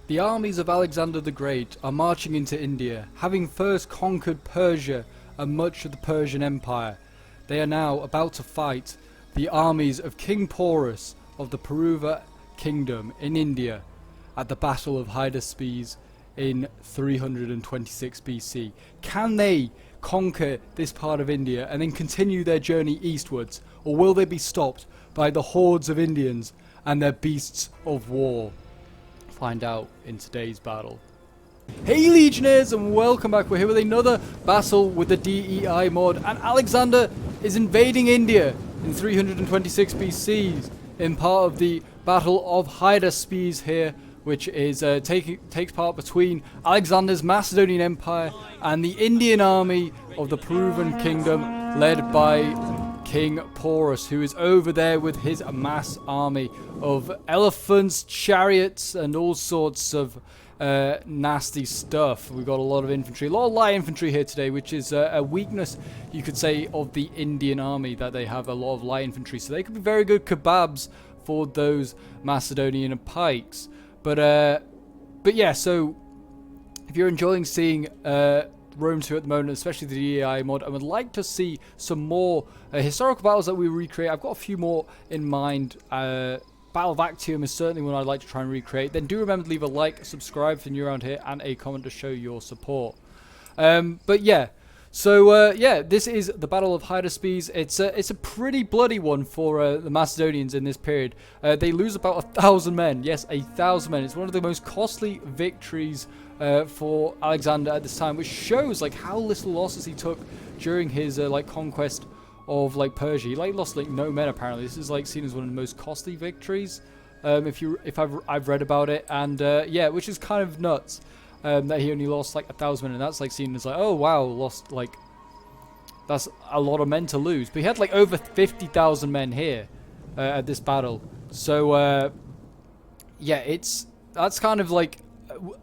The armies of Alexander the Great are marching into India, having first conquered Persia and much of the Persian Empire. They are now about to fight the armies of King Porus of the Paruva Kingdom in India at the Battle of Hydaspes in 326 BC. Can they conquer this part of India and then continue their journey eastwards, or will they be stopped by the hordes of Indians and their beasts of war? Find out in today's battle. Hey Legionnaires, and welcome back. We're here with another battle with the DEI mod, and Alexander is invading India in 326 BC in part of the Battle of Hydaspes here, which is takes part between Alexander's Macedonian Empire and the Indian army of the Peruvian Kingdom, led by King Porus, who is over there with his mass army of elephants, chariots, and all sorts of nasty stuff. We've got a lot of infantry, a lot of light infantry here today, which is a weakness, you could say, of the Indian army, that they have a lot of light infantry. So they could be very good kebabs for those Macedonian pikes. But yeah, so if you're enjoying seeing Rome 2 at the moment, especially the DEI mod, I would like to see some more historical battles that we recreate. I've got a few more in mind. Battle of Actium is certainly one I'd like to try and recreate. Then do remember to leave a like, subscribe if you're new around here, and a comment to show your support. But yeah, so yeah, this is the Battle of Hydaspes. It's a pretty bloody one for the Macedonians in this period. They lose about 1,000 men. Yes, 1,000 men. It's one of the most costly victories for Alexander at this time, which shows like how little losses he took during his like conquest of like Persia. He like lost like no men apparently. This is like seen as one of the most costly victories if I've read about it, and yeah, which is kind of nuts that he only lost like 1,000 men, and that's like seen as like, oh wow, lost like, that's a lot of men to lose. But he had like over 50,000 men here at this battle. So yeah, that's kind of like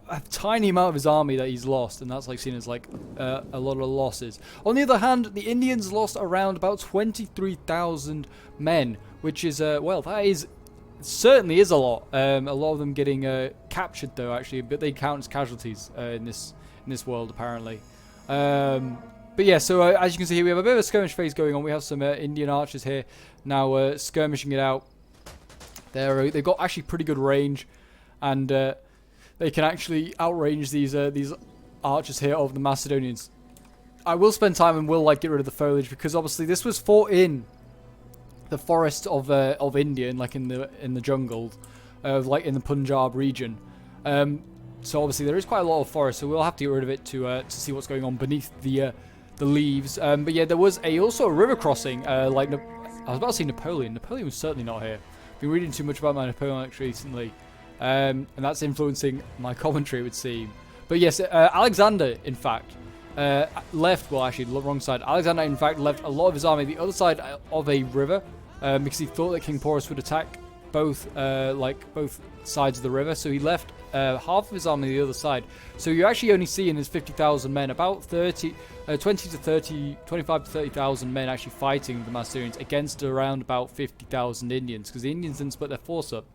a tiny amount of his army that he's lost, and that's like seen as like a lot of losses. On the other hand, the Indians lost around about 23,000 men, which is well, that is certainly is a lot. A lot of them getting captured though, actually, but they count as casualties in this world apparently. But yeah, so as you can see here, we have a bit of a skirmish phase going on. We have some Indian archers here now skirmishing it out. They've got actually pretty good range, and they can actually outrange these archers here of the Macedonians. I will spend time and will like get rid of the foliage, because obviously this was fought in the forest of India, like in the jungle, like in the Punjab region. So obviously there is quite a lot of forest, so we'll have to get rid of it to see what's going on beneath the leaves. But yeah, there was also a river crossing. Like I was about to say Napoleon. Napoleon was certainly not here. Been reading too much about my Napoleon recently. And that's influencing my commentary, it would seem. But yes, Alexander, in fact, left, well, actually, the wrong side. Alexander, in fact, left a lot of his army the other side of a river, because he thought that King Porus would attack both sides of the river. So he left half of his army the other side. So you actually only see in his 50,000 men about 25 to 30,000 men actually fighting the Macedonians against around about 50,000 Indians, because the Indians didn't split their force up.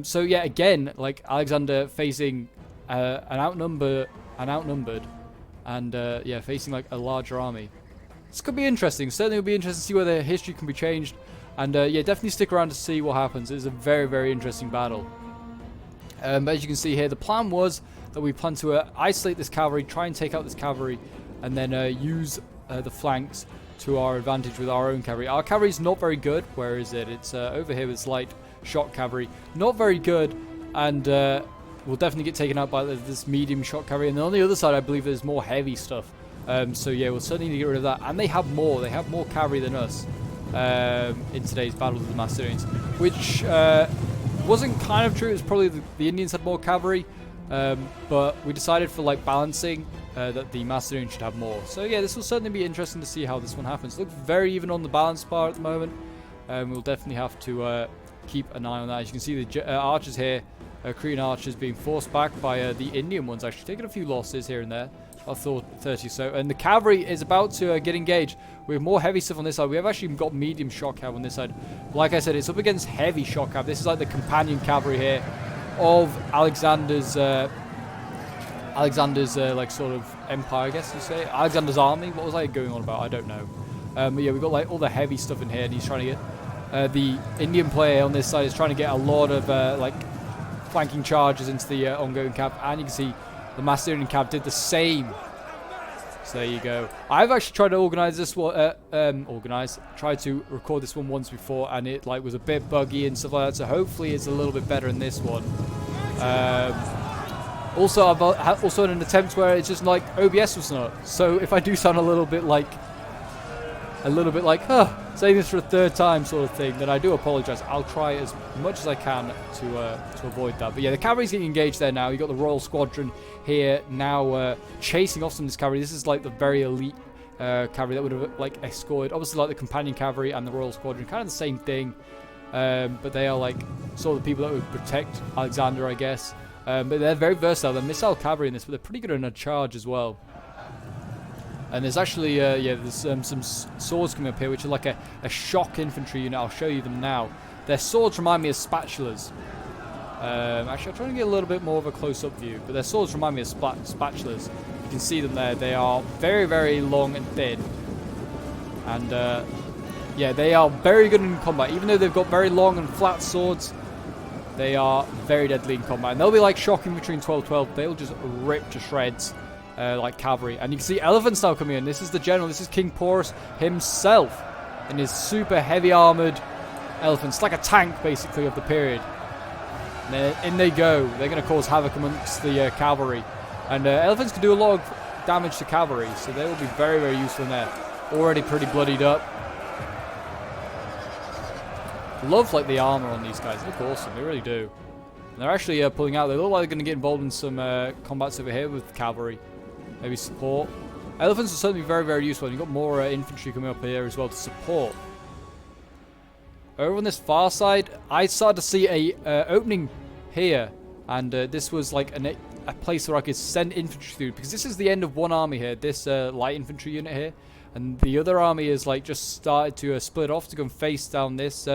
So yeah, again, like Alexander facing an outnumbered, and yeah, facing like a larger army. This could be interesting. Certainly, it'll be interesting to see whether history can be changed, and yeah, definitely stick around to see what happens. It's a very, very interesting battle. As you can see here, the plan was that we plan to isolate this cavalry, try and take out this cavalry, and then use the flanks to our advantage with our own cavalry. Our cavalry is not very good. Where is it? It's over here with light shot cavalry, not very good, and we'll definitely get taken out by this medium shot cavalry. And then on the other side, I believe there's more heavy stuff. So yeah, we'll certainly need to get rid of that. And they have more cavalry than us in today's battle with the Macedonians, which wasn't kind of true. It was probably the Indians had more cavalry, but we decided for like balancing that the Macedonians should have more. So yeah, this will certainly be interesting to see how this one happens. Looks very even on the balance bar at the moment. We'll definitely have to keep an eye on that. As you can see, the archers here, Korean archers, being forced back by the Indian ones, actually taking a few losses here and there. I thought 30 or so. And the cavalry is about to get engaged. We have more heavy stuff on this side. We have actually got medium shot cav on this side. Like I said, it's up against heavy shot cav. This is like the companion cavalry here of Alexander's like sort of empire, I guess you say. Alexander's army. What was I going on about? I don't know. But yeah, we've got like all the heavy stuff in here, and he's trying to get the Indian player on this side is trying to get a lot of like flanking charges into the ongoing camp, and you can see the Macedonian camp did the same. So there you go. I've actually tried to organize this one, tried to record this one once before, and it like was a bit buggy and stuff like that. So hopefully it's a little bit better in this one. Also, I've also in an attempt where it's just like OBS was not. So if I do sound a little bit like, saying this for a third time sort of thing, then I do apologize. I'll try as much as I can to avoid that. But yeah, the cavalry's getting engaged there now. You got the Royal Squadron here now chasing off some of this cavalry. This is like the very elite cavalry that would have like escorted. Obviously, like the companion cavalry and the Royal Squadron, kind of the same thing. But they are like sort of the people that would protect Alexander, I guess. But they're very versatile. They're missile cavalry in this, but they're pretty good in a charge as well. And there's actually, there's some swords coming up here, which are like a shock infantry unit. I'll show you them now. Their swords remind me of spatulas. Actually, I'm trying to get a little bit more of a close-up view, but their swords remind me of spatulas. You can see them there. They are very, very long and thin. And, yeah, they are very good in combat. Even though they've got very long and flat swords, they are very deadly in combat. And they'll be like shock infantry in 12-12. They'll just rip to shreds. Like cavalry, and you can see elephants now coming in. This is the general. This is King Porus himself in his super heavy armored elephants, like a tank basically of the period. And in they go. They're going to cause havoc amongst the cavalry, and elephants can do a lot of damage to cavalry, so they will be very, very useful in there. Already pretty bloodied up. Love like the armor on these guys. They look awesome. They really do. And they're actually pulling out. They look like they're going to get involved in some combats over here with cavalry. Maybe support. Elephants will certainly be very, very useful. And you've got more infantry coming up here as well to support. Over on this far side, I started to see a opening here. And this was like a place where I could send infantry through. Because this is the end of one army here. This light infantry unit here. And the other army is like just started to split off to go and face down this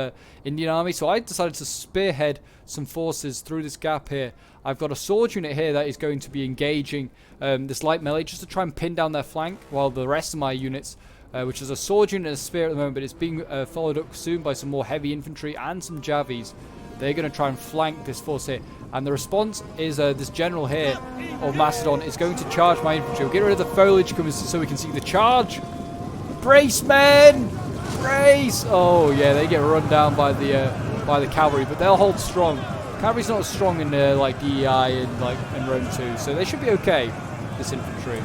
Indian army. So I decided to spearhead some forces through this gap here. I've got a sword unit here that is going to be engaging this light melee just to try and pin down their flank, while the rest of my units, which is a sword unit and a spear at the moment, but it's being followed up soon by some more heavy infantry and some javies. They're going to try and flank this force here. And the response is this general here of Macedon is going to charge my infantry. We'll get rid of the foliage so we can see the charge. Brace, men! Brace! Oh yeah, they get run down by the cavalry, but they'll hold strong. Cavalry's not as strong in like DEI and Rome 2, so they should be okay. This infantry.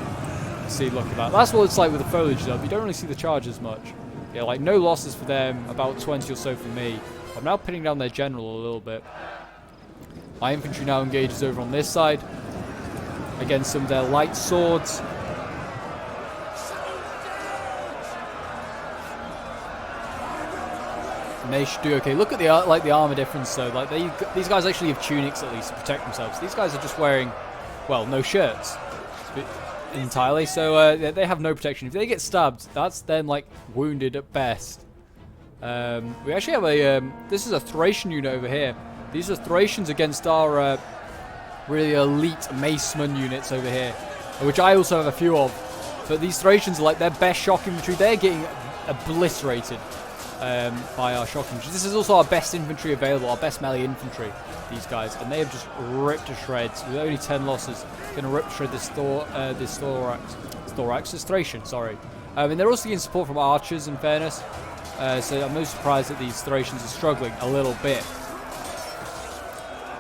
See, look at that. That's what it's like with the foliage though. You don't really see the charges much. Yeah, like no losses for them, about 20 or so for me. I'm now pinning down their general a little bit. My infantry now engages over on this side against some of their light swords. And they should do okay. Look at the armor difference though. Like these guys actually have tunics at least to protect themselves. These guys are just wearing, well, no shirts entirely. So they have no protection. If they get stabbed, that's them like wounded at best. We actually have a this is a Thracian unit over here. These are Thracians against our really elite Maceman units over here, which I also have a few of. But these Thracians are like their best shock infantry. They're getting obliterated by our shock infantry. This is also our best infantry available, our best melee infantry, these guys. And they have just ripped to shreds with only 10 losses. Going to rip to shred this Thracian, sorry. And they're also getting support from archers, in fairness. So I'm most surprised that these Thracians are struggling a little bit.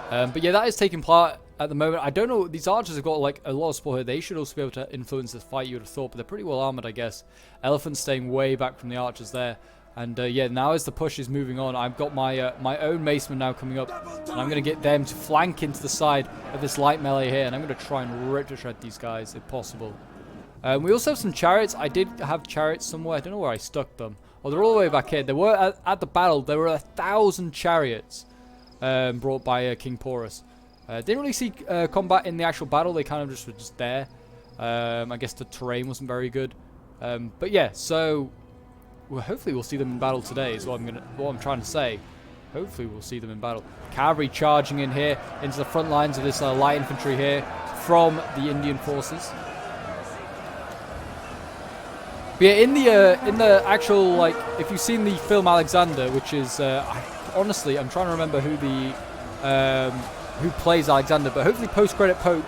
But yeah, that is taking part at the moment. I don't know, these archers have got like a lot of support here. They should also be able to influence this fight, you would have thought, but they're pretty well armored, I guess. Elephants staying way back from the archers there. And yeah, now as the push is moving on, I've got my my own macemen now coming up, and I'm going to get them to flank into the side of this light melee here, and I'm going to try and rip to shred these guys if possible. We also have some chariots. I did have chariots somewhere. I don't know where I stuck them. Oh, they're all the way back here. There were at the battle. There were 1,000 chariots brought by King Porus. Didn't really see combat in the actual battle. They kind of just were just there. I guess the terrain wasn't very good. But yeah, so well, hopefully we'll see them in battle today. Is what I'm trying to say. hopefully we'll see them in battle. Cavalry charging in here into the front lines of this light infantry here from the Indian forces. But yeah, in the actual, like, if you've seen the film Alexander, which is honestly, I'm trying to remember who plays Alexander, but hopefully post-credit Pope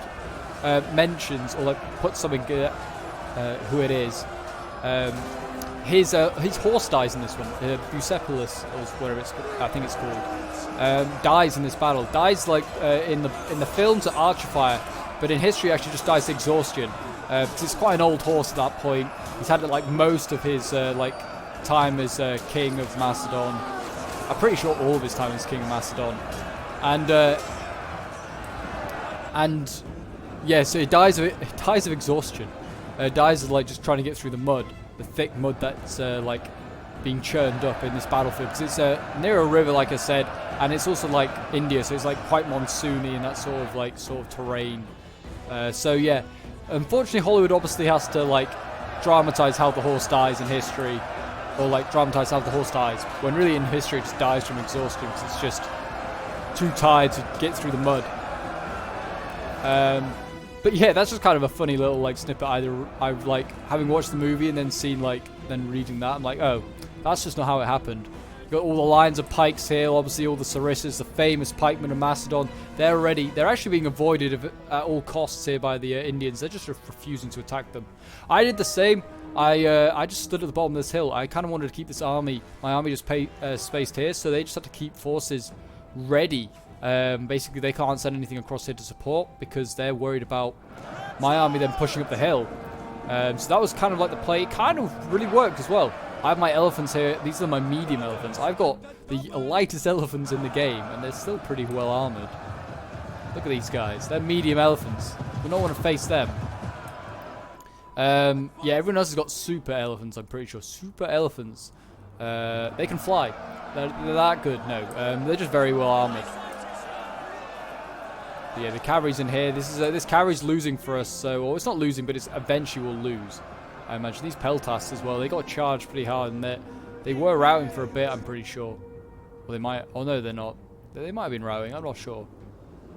mentions or like puts something who it is. His horse dies in this one. Bucephalus, or whatever I think it's called, dies in this battle. Dies like in the films at Archer Fire, but in history actually just dies of exhaustion. It's quite an old horse at that point. He's had like most of his like time as king of Macedon. I'm pretty sure all of his time as king of Macedon, and yeah, so he dies of exhaustion. Dies of like just trying to get through the mud, the thick mud that's like being churned up in this battlefield, because it's near a river, like I said, and it's also like India, so it's like quite monsoony and that sort of terrain. So yeah, unfortunately Hollywood obviously has to like dramatize how the horse dies in history, or like dramatize how the horse dies, when really in history it just dies from exhaustion because it's just too tired to get through the mud. But yeah, that's just kind of a funny little like snippet. I've like having watched the movie and then then reading that, I'm like, oh, that's just not how it happened. You've got all the lines of pikes here, obviously all the Sarissas, the famous pikemen of Macedon. They're actually being avoided at all costs here by the Indians. They're just refusing to attack them. I did the same. I just stood at the bottom of this hill. I kind of wanted to keep my army just spaced here, so they just had to keep forces ready. Basically, they can't send anything across here to support because they're worried about my army then pushing up the hill. So that was kind of like the play. It kind of really worked as well. I have my elephants here. These are my medium elephants. I've got the lightest elephants in the game, and they're still pretty well armored. Look at these guys. They're medium elephants. We don't want to face them. Yeah, everyone else has got super elephants, I'm pretty sure. Super elephants. They can fly. They're that good? No. They're just very well armored. Yeah, the cavalry's in here. This cavalry's losing for us, so, or it's not losing, but it's eventually will lose. I imagine these peltasts as well. They got charged pretty hard, and they were routing for a bit. I'm pretty sure. Well, they might. Oh no, they're not. They might have been routing. I'm not sure.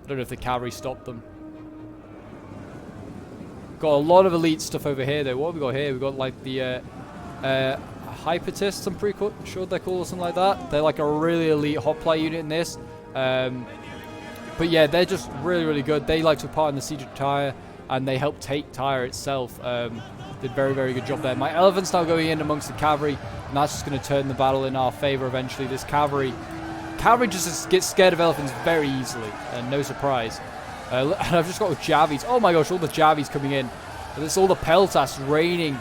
I don't know if the cavalry stopped them. Got a lot of elite stuff over here, though. What have we got here? We've got like the hypatists. I'm pretty sure they're called or something like that. They're like a really elite hoplite unit in this. But yeah, they're just really, really good. They like took part in the siege of Tyre, and they helped take Tyre itself. Did very, very good job there. My elephant's now going in amongst the cavalry, and that's just going to turn the battle in our favor eventually. This cavalry just gets scared of elephants very easily, and no surprise. And I've just got Javis. Oh my gosh, all the Javis coming in. There's all the peltasts raining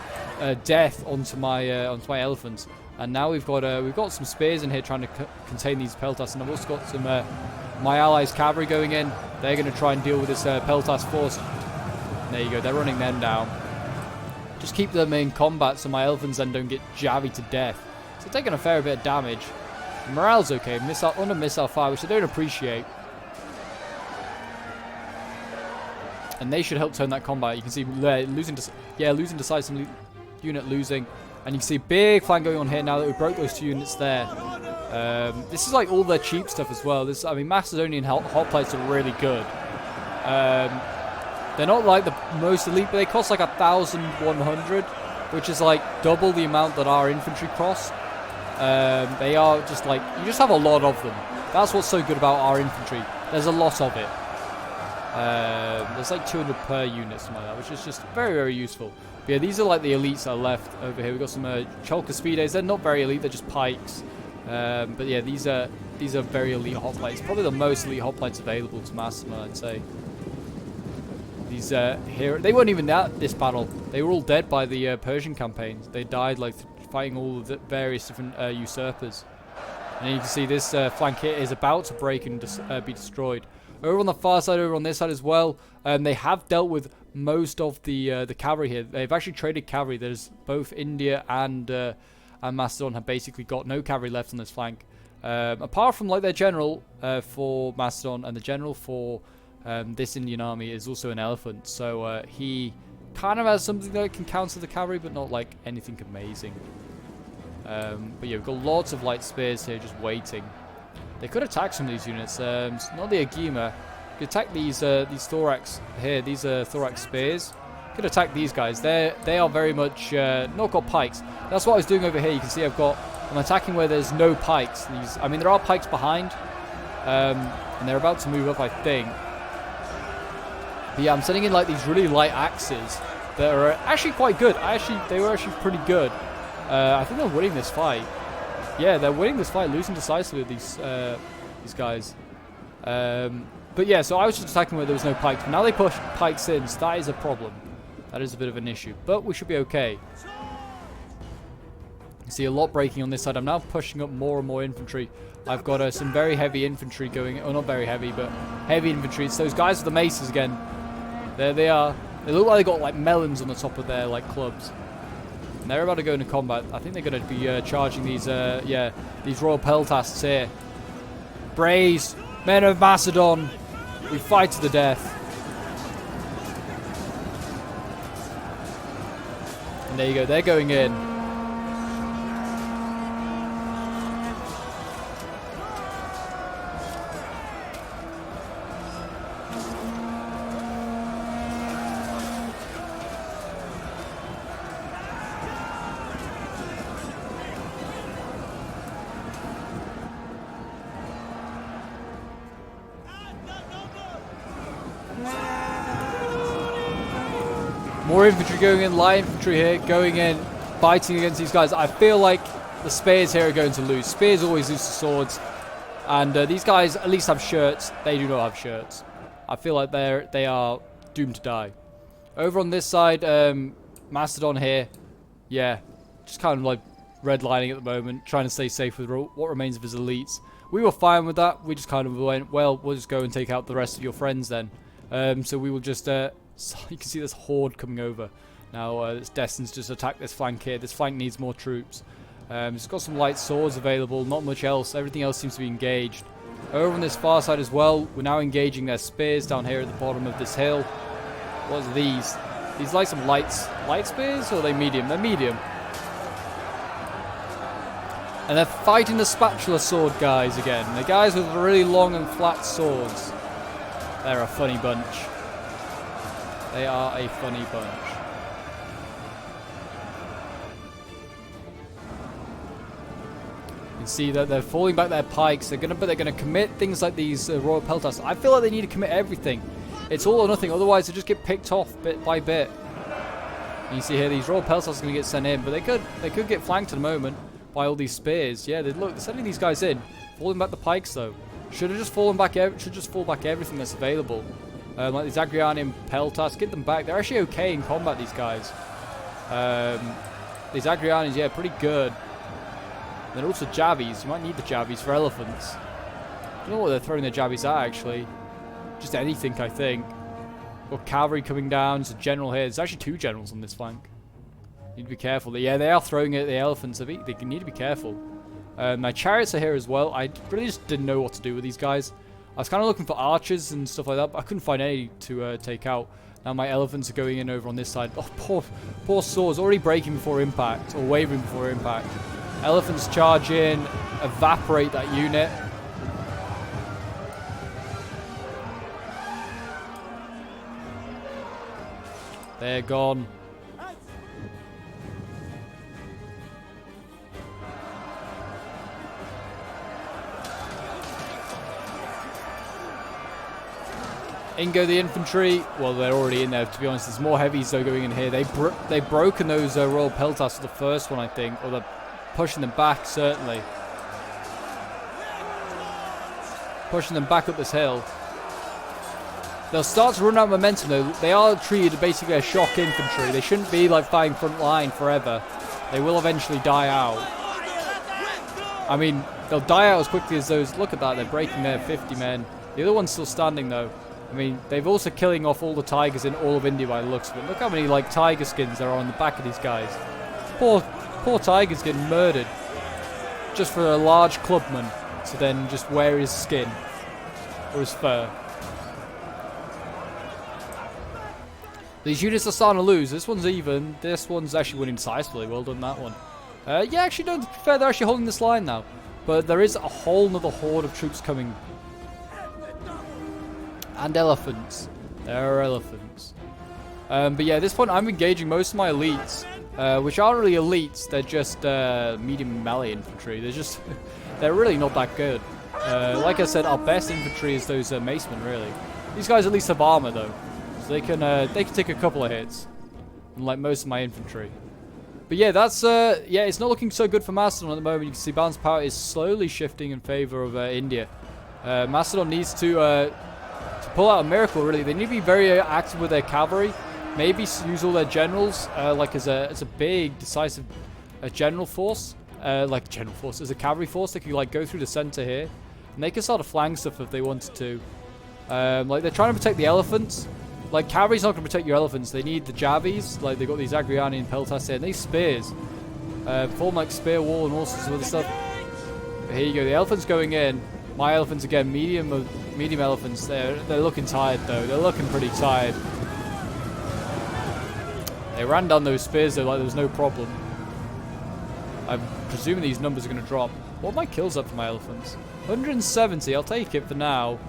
death onto my elephants. And now we've got some spears in here trying to contain these peltasts, and I've also got some my allies' cavalry going in. They're going to try and deal with this peltast force. There you go. They're running them down. Just keep them in combat so my elephants then don't get javied to death. So taking a fair bit of damage. Morale's okay. Under missile fire, which I don't appreciate. And they should help turn that combat. You can see losing decisively, unit losing. And you can see big flank going on here now that we broke those two units there. This is like all their cheap stuff as well. I mean, Macedonian hoplites are really good. They're not like the most elite, but they cost like 1,100, which is like double the amount that our infantry cost. They are just like, you just have a lot of them. That's what's so good about our infantry. There's a lot of it. There's like 200 per unit, something like that, which is just very, very useful. But yeah, these are like the elites that are left over here. We've got some Cholka Speedes. They're not very elite, they're just pikes. But yeah, these are very elite hoplites. Probably the most elite hoplites available to Macedon, I'd say. These here, they weren't even at this battle. They were all dead by the Persian campaigns. They died like fighting all of the various different usurpers. And you can see this flank here is about to break and be destroyed. Over on the far side, over on this side as well, they have dealt with most of the cavalry here. They've actually traded cavalry. There's both India and Macedon have basically got no cavalry left on this flank. Apart from like their general for Macedon, and the general for this Indian army is also an elephant. So he kind of has something that can counter the cavalry, but not like anything amazing. But yeah, we've got lots of light spears here just waiting. They could attack some of these units. Not the Agema. Could attack these thorax here. These thorax spears. Could attack these guys. They are very much not got pikes. That's what I was doing over here. You can see I'm attacking where there's no pikes. I mean, there are pikes behind, and they're about to move up, I think. But yeah, I'm sending in like these really light axes that are actually quite good. They were actually pretty good. I think they're winning this fight. Yeah, they're winning this fight, losing decisively with these guys. But yeah, so I was just attacking where there was no pikes. But now they push pikes in, so that is a problem. That is a bit of an issue, but we should be okay. You see a lot breaking on this side. I'm now pushing up more and more infantry. I've got some very heavy infantry going, or not very heavy, but heavy infantry. It's those guys with the maces again. There they are. They look like they got like melons on the top of their like clubs. And they're about to go into combat. I think they're going to be charging these royal peltasts here. Braves, men of Macedon, we fight to the death. And there you go. They're going in. More infantry going in, light infantry here, going in, fighting against these guys. I feel like the spears here are going to lose. Spears always lose to swords. And these guys at least have shirts. They do not have shirts. I feel like they are doomed to die. Over on this side, Macedon here. Yeah, just kind of like redlining at the moment, trying to stay safe with what remains of his elites. We were fine with that. We just kind of went, well, we'll just go and take out the rest of your friends then. So we will just... So you can see this horde coming over. Now it's destined to just attack this flank here. This flank needs more troops. It's got some light swords available, not much else. Everything else seems to be engaged. Over on this far side as well, we're now engaging their spears down here at the bottom of this hill. What's these? These like some light spears, or are they medium? They're medium. And they're fighting the spatula sword guys again. The guys with really long and flat swords. They're a funny bunch. They are a funny bunch. You can see that they're falling back their pikes. They're gonna commit things like these royal peltasts. I feel like they need to commit everything. It's all or nothing. Otherwise, they just get picked off bit by bit. And you see here these royal peltasts are gonna get sent in, but they could get flanked at the moment by all these spears. Yeah, they're sending these guys in, falling back the pikes though. Should just fall back everything that's available. Like these Agrianian peltasts, get them back. They're actually okay in combat, these guys. These Agrianians, yeah, pretty good. And they're also javies. You might need the javies for elephants. I don't know what they're throwing their javies at, actually. Just anything, I think. Got cavalry coming down. There's a general here. There's actually two generals on this flank. Need to be careful. Yeah, they are throwing it at the elephants. They need to be careful. My chariots are here as well. I really just didn't know what to do with these guys. I was kind of looking for archers and stuff like that, but I couldn't find any to take out. Now my elephants are going in over on this side. Oh, poor swords, already breaking before impact, or wavering before impact. Elephants charge in, evaporate that unit. They're gone. In go the infantry. Well, they're already in there, to be honest. There's more heavies though going in here. They've broken those royal peltasts for the first one, I think. Or they're pushing them back, certainly. Pushing them back up this hill. They'll start to run out of momentum though. They are treated basically as shock infantry. They shouldn't be like fighting front line forever. They will eventually die out. I mean, they'll die out as quickly as those. Look at that, they're breaking their 50 men. The other one's still standing though. I mean, they've also killing off all the tigers in all of India by the looks of it. Look how many like tiger skins there are on the back of these guys. Poor tigers getting murdered just for a large clubman to then just wear his skin or his fur. These units are starting to lose. This one's even. This one's actually winning decisively. Well done, that one. Yeah, actually, no, to be fair, they're actually holding this line now. But there is a whole nother horde of troops coming. And elephants. There are elephants. But yeah, at this point I'm engaging most of my elites, which aren't really elites, they're just medium melee infantry. They're really not that good. Like I said, our best infantry is those macemen, really. These guys at least have armor though, so they can take a couple of hits, unlike most of my infantry. But yeah, that's yeah, it's not looking so good for Macedon at the moment. You can see balance power is slowly shifting in favor of India. Macedon needs to pull out a miracle, really. They need to be very active with their cavalry. Maybe use all their generals like as a big decisive general force, as a cavalry force. They could like go through the center here, and they can start to flank stuff if they wanted to. Like they're trying to protect the elephants. Like cavalry's not going to protect your elephants. They need the javis. Like they've got these Agriani and Peltas here, and these spears form like spear wall and all sorts of other stuff. But here you go. The elephants going in. My elephants again, medium elephants. They're looking tired though. They're looking pretty tired. They ran down those spears though like there was no problem. I'm presuming these numbers are going to drop. What are my kills up for my elephants? 170. I'll take it for now.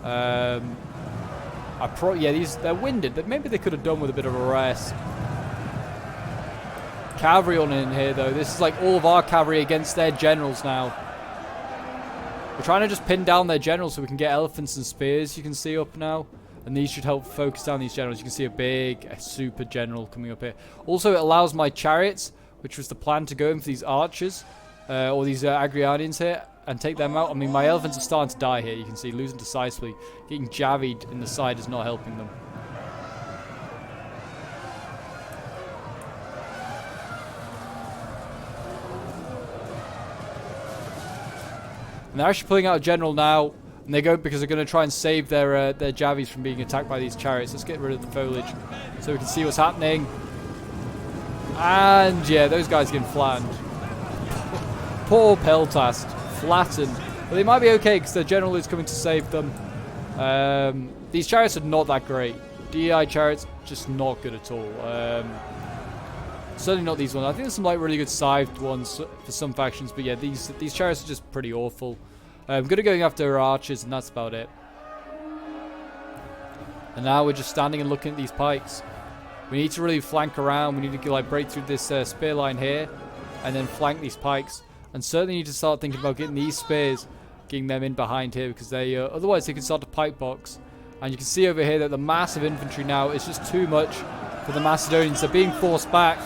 Yeah, they're winded. But maybe they could have done with a bit of a rest. Cavalry on in here though. This is like all of our cavalry against their generals now. We're trying to just pin down their generals so we can get elephants and spears. You can see up now. And these should help focus down these generals. You can see a super general coming up here. Also, it allows my chariots, which was the plan, to go in for these archers, or these Agrianians here, and take them out. I mean, my elephants are starting to die here. You can see losing decisively. Getting javied in the side is not helping them. And they're actually pulling out a general now. And they go because they're going to try and save their javis from being attacked by these chariots. Let's get rid of the foliage so we can see what's happening. And yeah, those guys are getting flattened. Poor Peltas, flattened. But they might be okay because their general is coming to save them. These chariots are not that great. DEI chariots, just not good at all. Certainly not these ones. I think there's some like really good scythed ones for some factions. But yeah, these chariots are just pretty awful. I'm going to go after archers, and that's about it. And now we're just standing and looking at these pikes. We need to really flank around. We need to like break through this spear line here, and then flank these pikes. And certainly need to start thinking about getting these spears, getting them in behind here, because they otherwise they can start to pike box. And you can see over here that the massive infantry now is just too much for the Macedonians. They're being forced back.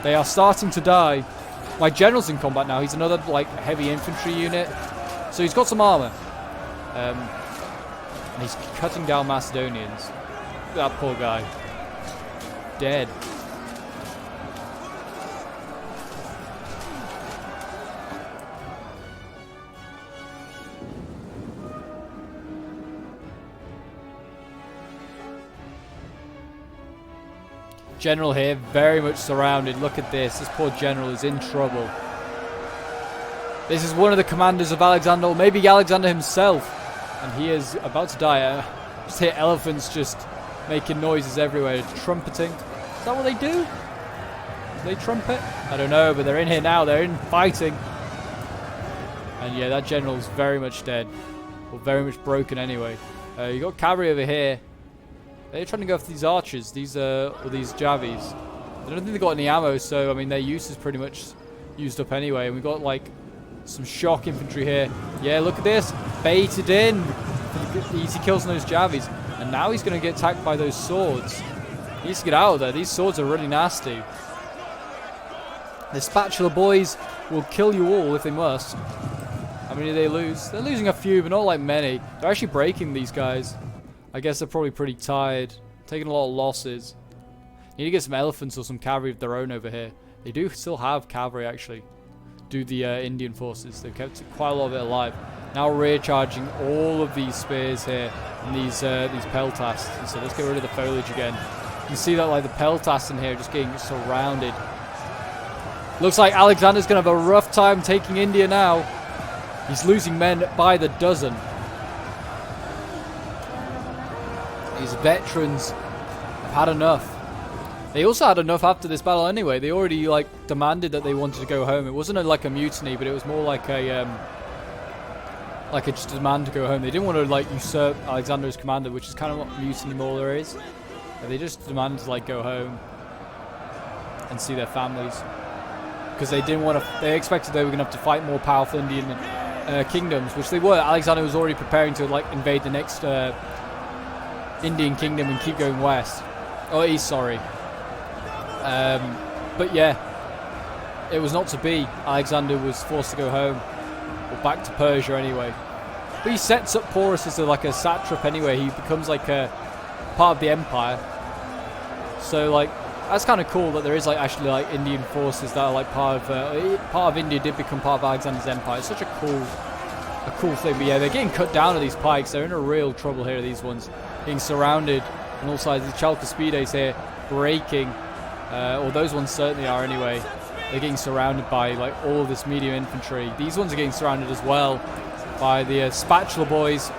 They are starting to die. My general's in combat now. He's another like heavy infantry unit. So he's got some armor. And he's cutting down Macedonians. Look at that poor guy. Dead. General here, very much surrounded. Look at this. This poor general is in trouble. This is one of the commanders of Alexander, or maybe Alexander himself. And he is about to die. Just hear elephants just making noises everywhere, trumpeting. Is that what they do? Do they trumpet? I don't know, but they're in here now. They're in fighting. And yeah, that general's very much dead. Or very much broken anyway. You got cavalry over here. They're trying to go after these archers, these javis. I don't think they got any ammo, so I mean their use is pretty much used up anyway. And we got like some shock infantry here. Yeah, look at this, baited in for the easy kills on those javis. And now he's going to get attacked by those swords. He needs to get out of there. These swords are really nasty. The spatula boys will kill you all if they must. How many do they lose? They're losing a few, but not like many. They're actually breaking these guys. I guess they're probably pretty tired. Taking a lot of losses. Need to get some elephants or some cavalry of their own over here. They do still have cavalry, actually. Do the Indian forces. They've kept quite a lot of it alive. Now rear charging all of these spears here. And these peltas. So let's get rid of the foliage again. You can see that like the peltas in here just getting surrounded. Looks like Alexander's going to have a rough time taking India now. He's losing men by the dozen. These veterans have had enough. They also had enough after this battle anyway. They already like demanded that they wanted to go home. It wasn't like a mutiny, but it was more like a just demand to go home. They didn't want to like usurp Alexander as commander, which is kind of what mutiny more there is. They just demanded to like go home and see their families, because they didn't want to. They expected they were going to have to fight more powerful Indian kingdoms, which they were. Alexander was already preparing to like invade the next Indian kingdom and keep going west, or east. Sorry. But yeah, it was not to be. Alexander was forced to go home, or back to Persia anyway. But he sets up Porus as like a satrap anyway. He becomes like a part of the empire. So like that's kind of cool that there is like actually like Indian forces that are like part of India did become part of Alexander's empire. It's such a cool thing. But yeah, they're getting cut down to these pikes. They're in a real trouble here. These ones being surrounded on all sides. The Chalcospides here breaking. Or those ones certainly are anyway. They're getting surrounded by like all of this medium infantry. These ones are getting surrounded as well by the Spatula boys.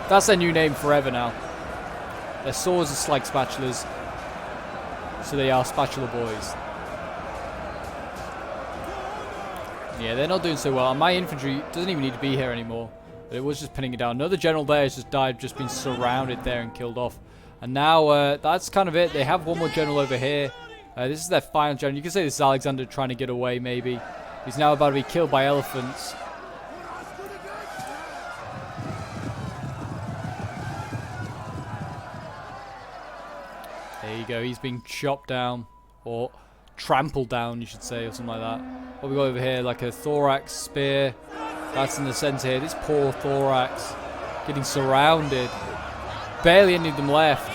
That's their new name forever now. Their swords are like spatulas, so they are Spatula boys. Yeah, they're not doing so well. And my infantry doesn't even need to be here anymore. But it was just pinning it down. Another general there has just died, just been surrounded there and killed off. And now that's kind of it. They have one more general over here. This is their final general. You can say this is Alexander trying to get away, maybe. He's now about to be killed by elephants. There you go. He's being chopped down. Or trampled down, you should say, or something like that. What we got over here? Like a thorax spear. That's in the center here. This poor thorax getting surrounded. Barely any of them left.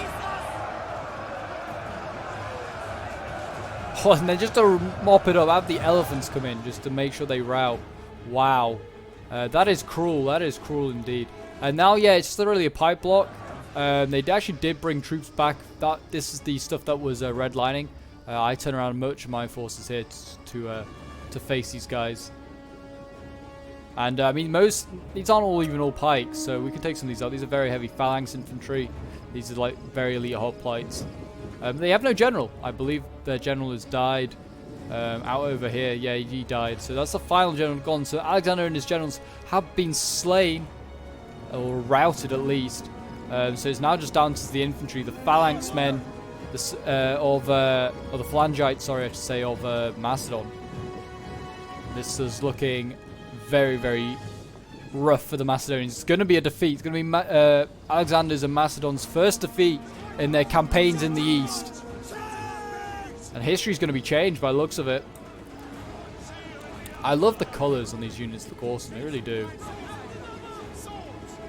Oh, and then just to mop it up, have the elephants come in just to make sure they rout. Wow. That is cruel. That is cruel indeed. And now, yeah, it's literally a pipe block. They actually did bring troops back. This is the stuff that was redlining. I turn around and march my forces here to face these guys. And I mean, these aren't all pikes, so we can take some of these out. These are very heavy phalanx infantry. These are like very elite hoplites. They have no general. I believe their general has died. Out over here, yeah, he died. So that's the final general gone. So Alexander and his generals have been slain, or routed at least. So it's now just down to the infantry, the phalanx men, or the phalangites, sorry, I should say, of Macedon. This is looking very, very rough for the Macedonians. It's going to be a defeat. It's going to be Alexander's and Macedon's first defeat in their campaigns in the east. And history's going to be changed by the looks of it. I love the colours on these units. Look awesome. They really do.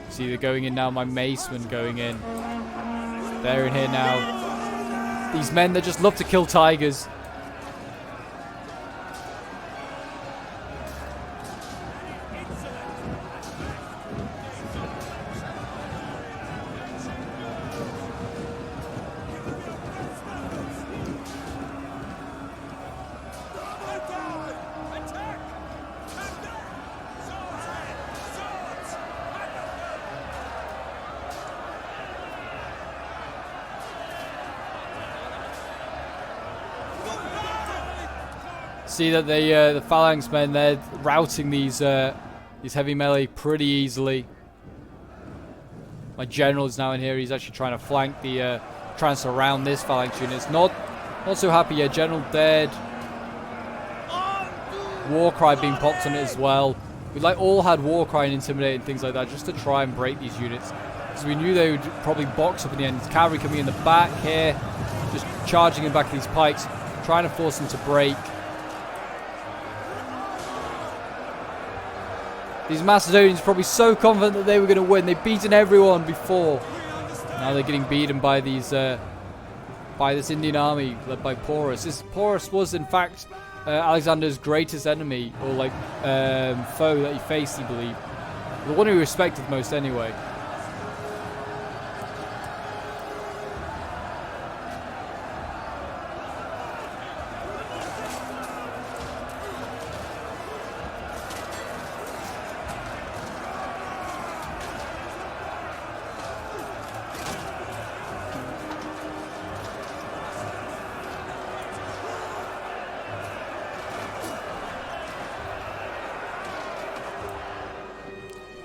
See, they're going in now. My macemen going in. They're in here now. These men that just love to kill tigers. See that the phalanx men, they're routing these heavy melee pretty easily. My general is now in here. He's actually trying to flank trying to surround this phalanx unit. It's not so happy yet. General dead. Warcry being popped on it as well. We all had Warcry and Intimidate and things like that just to try and break these units. Because we knew they would probably box up in the end. Cavalry coming in the back here. Just charging in back of these pikes. Trying to force them to break. These Macedonians are probably so confident that they were going to win. They've beaten everyone before. Now they're getting beaten by by this Indian army led by Porus. Porus was in fact Alexander's greatest enemy, or foe that he faced, I believe. The one he respected most anyway.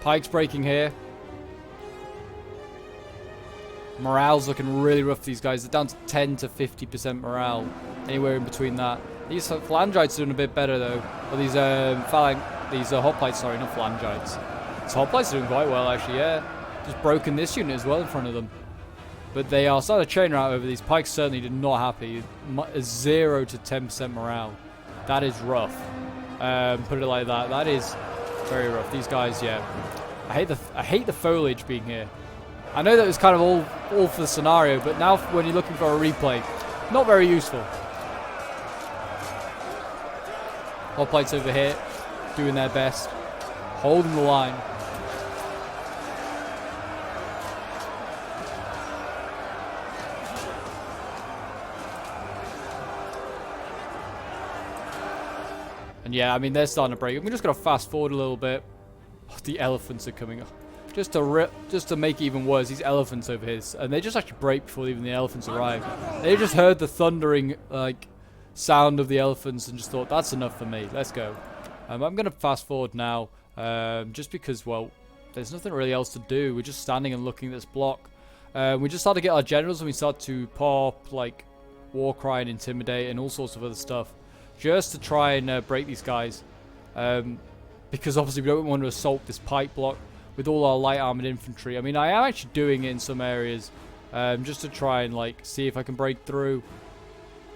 Pike's breaking here. Morale's looking really rough for these guys. They're down to 10 to 50% morale. Anywhere in between that. These phalangites are doing a bit better though. Or these hoplites, sorry, not phalangites. These hoplites are doing quite well actually, yeah. Just broken this unit as well in front of them. But they are starting to chain rout over these. Pikes certainly did not happy. 0 to 10% morale. That is rough. Put it like that. That is very rough. These guys, yeah. I hate the foliage being here. I know that was kind of all for the scenario, but now when you're looking for a replay, not very useful. Hoplites over here, doing their best, holding the line. And yeah, I mean, they're starting to break. We're just going to fast forward a little bit. Oh, the elephants are coming up. Just to make it even worse, these elephants over here, and they just actually break before even the elephants arrive. They just heard the thundering, like, sound of the elephants and just thought, that's enough for me. Let's go. I'm going to fast forward now, just because, well, there's nothing really else to do. We're just standing and looking at this block. We just start to get our generals and we start to pop, like, war cry and intimidate and all sorts of other stuff. Just to try and break these guys. Because obviously we don't want to assault this pike block with all our light armored infantry. I mean, I am actually doing it in some areas. Just to try and, like, see if I can break through.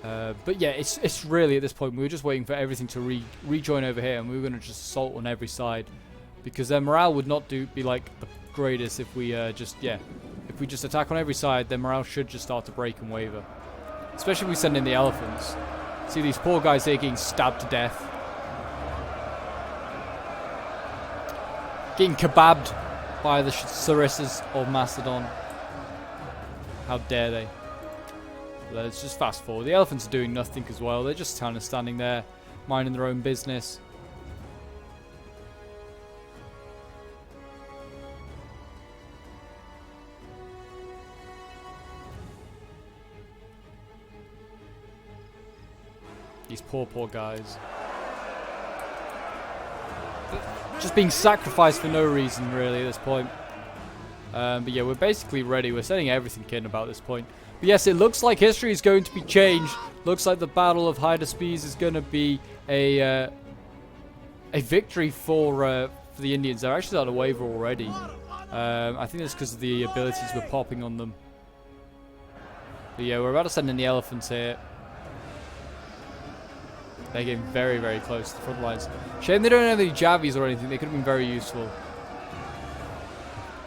But yeah, it's really at this point, we were just waiting for everything to rejoin over here. And we were going to just assault on every side. Because their morale would not be, like, the greatest if we if we just attack on every side, their morale should just start to break and waver. Especially if we send in the elephants. See these poor guys here getting stabbed to death. Getting kebabbed by the Sarissas of Macedon. How dare they? Let's just fast forward. The elephants are doing nothing as well. They're just kind of standing there, minding their own business. These poor guys. Just being sacrificed for no reason, really, at this point. But yeah, we're basically ready. We're setting everything in about this point. But yes, it looks like history is going to be changed. Looks like the Battle of Hydaspes is going to be a victory for the Indians. They're actually out of waver already. I think that's because of the abilities we're popping on them. But yeah, we're about to send in the elephants here. They're getting very, very close to the front lines. Shame they don't have any javies or anything. They could have been very useful.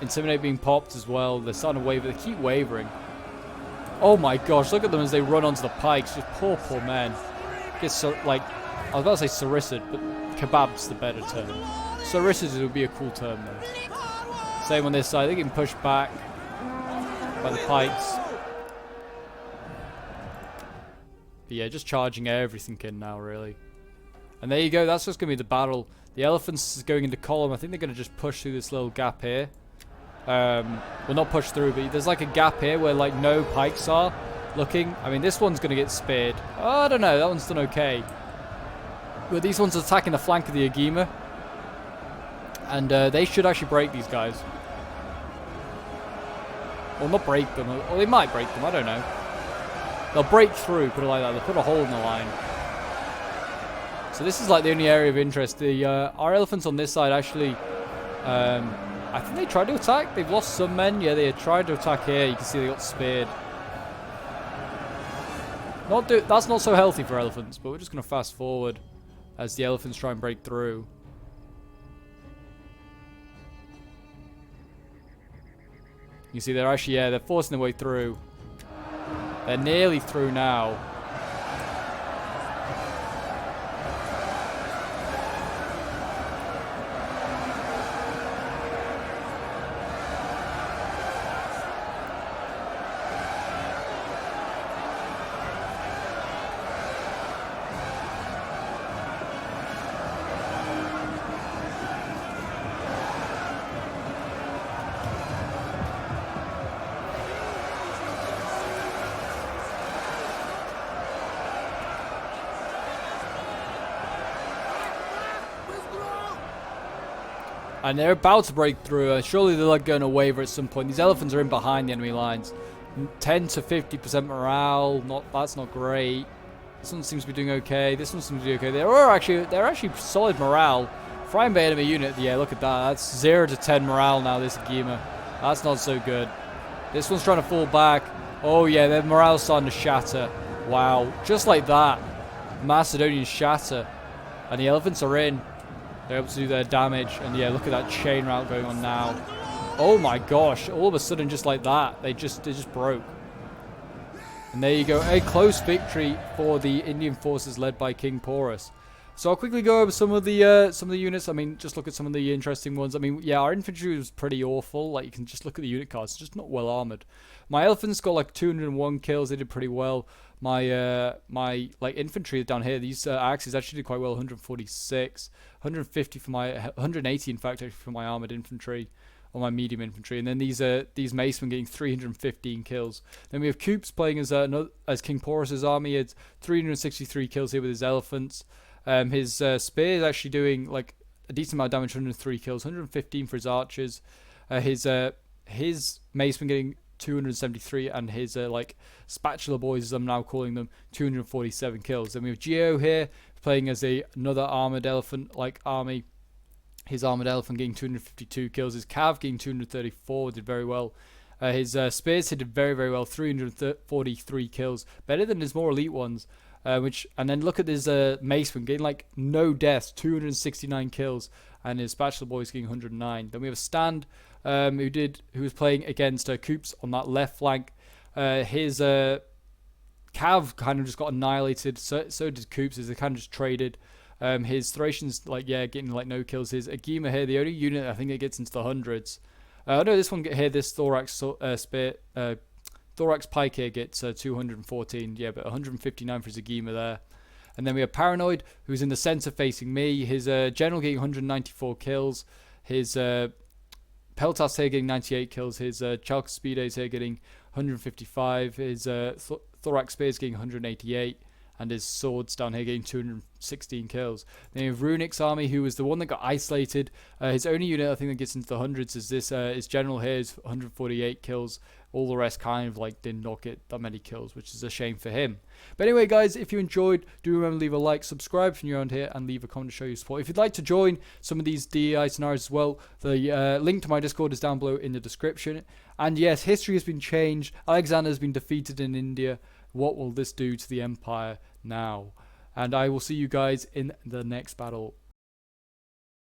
Intimidate being popped as well. They're starting to waver. They keep wavering. Oh my gosh, look at them as they run onto the pikes. Just poor men. Gets like, I was about to say sarissad, but kebab's the better term. Sarissad would be a cool term though. Same on this side. They're getting pushed back by the pikes. But yeah, just charging everything in now, really. And there you go. That's what's going to be the battle. The elephants is going into column. I think they're going to just push through this little gap here. Well, not push through, but there's like a gap here where like no pikes are looking. I mean, this one's going to get speared. Oh, I don't know. That one's done okay. But these ones are attacking the flank of the Agema. And they should actually break these guys. Or not break them. Or they might break them. I don't know. They'll break through, put it like that. They'll put a hole in the line. So this is like the only area of interest. Our elephants on this side actually, I think they tried to attack. They've lost some men. Yeah, they had tried to attack here. You can see they got speared. That's not so healthy for elephants, but we're just going to fast forward as the elephants try and break through. You see they're actually, yeah, they're forcing their way through. They're nearly through now. And they're about to break through. Surely they're like going to waver at some point. These elephants are in behind the enemy lines. 10 to 50% morale. That's not great. This one seems to be doing okay. This one seems to be okay. They're actually solid morale. Frying by enemy unit. Yeah, look at that. That's 0 to 10 morale now. This Agema. That's not so good. This one's trying to fall back. Oh yeah, their morale's starting to shatter. Wow, just like that, Macedonians shatter, and the elephants are in. They're able to do their damage, and yeah, look at that chain route going on now. Oh my gosh! All of a sudden, just like that, they just broke. And there you go, a close victory for the Indian forces led by King Porus. So I'll quickly go over some of the units. I mean, just look at some of the interesting ones. I mean, yeah, our infantry was pretty awful. Like, you can just look at the unit cards; it's just not well armored. My elephants got like 201 kills. They did pretty well. My like infantry down here, these axes actually did quite well. 146, 150 for my 180 in fact actually for my armored infantry or my medium infantry. And then these macemen getting 315 kills. Then we have Coops playing as King Porus's army. He had 363 kills here with his elephants. His spear is actually doing like a decent amount of damage, 103 kills, 115 for his archers. His macemen getting 273, and his like spatula boys, as I'm now calling them, 247 kills. Then we have Geo here playing as another armored elephant like army. His armored elephant getting 252 kills. His cav getting 234, did very well. His spears did very, very well, 343 kills, better than his more elite ones. And then look at his maceman getting like no deaths, 269 kills, and his spatula boys getting 109. Then we have a stand who was playing against Coops on that left flank. His cav kind of just got annihilated. So did Coops. They kind of just traded. His Thracians getting like no kills. His Agema here, the only unit I think that gets into the hundreds. No, this one here, this thorax spear. Thorax Pike here gets 214, yeah, but 159 for his Agema there. And then we have Paranoid, who's in the center facing me. His General getting 194 kills. His Peltas here getting 98 kills. His Chalcospides here getting 155. His Thorax Spears getting 188. And his swords down here getting 216 kills. Then you have Runic's army, who was the one that got isolated. His only unit I think that gets into the hundreds is this. His general here is 148 kills. All the rest kind of like did not get that many kills, which is a shame for him. But anyway, guys, if you enjoyed, do remember to leave a like, subscribe if you're around here, and leave a comment to show your support. If you'd like to join some of these DEI scenarios as well, the link to my Discord is down below in the description. And yes, history has been changed. Alexander has been defeated in India. What will this do to the empire now? And I will see you guys in the next battle.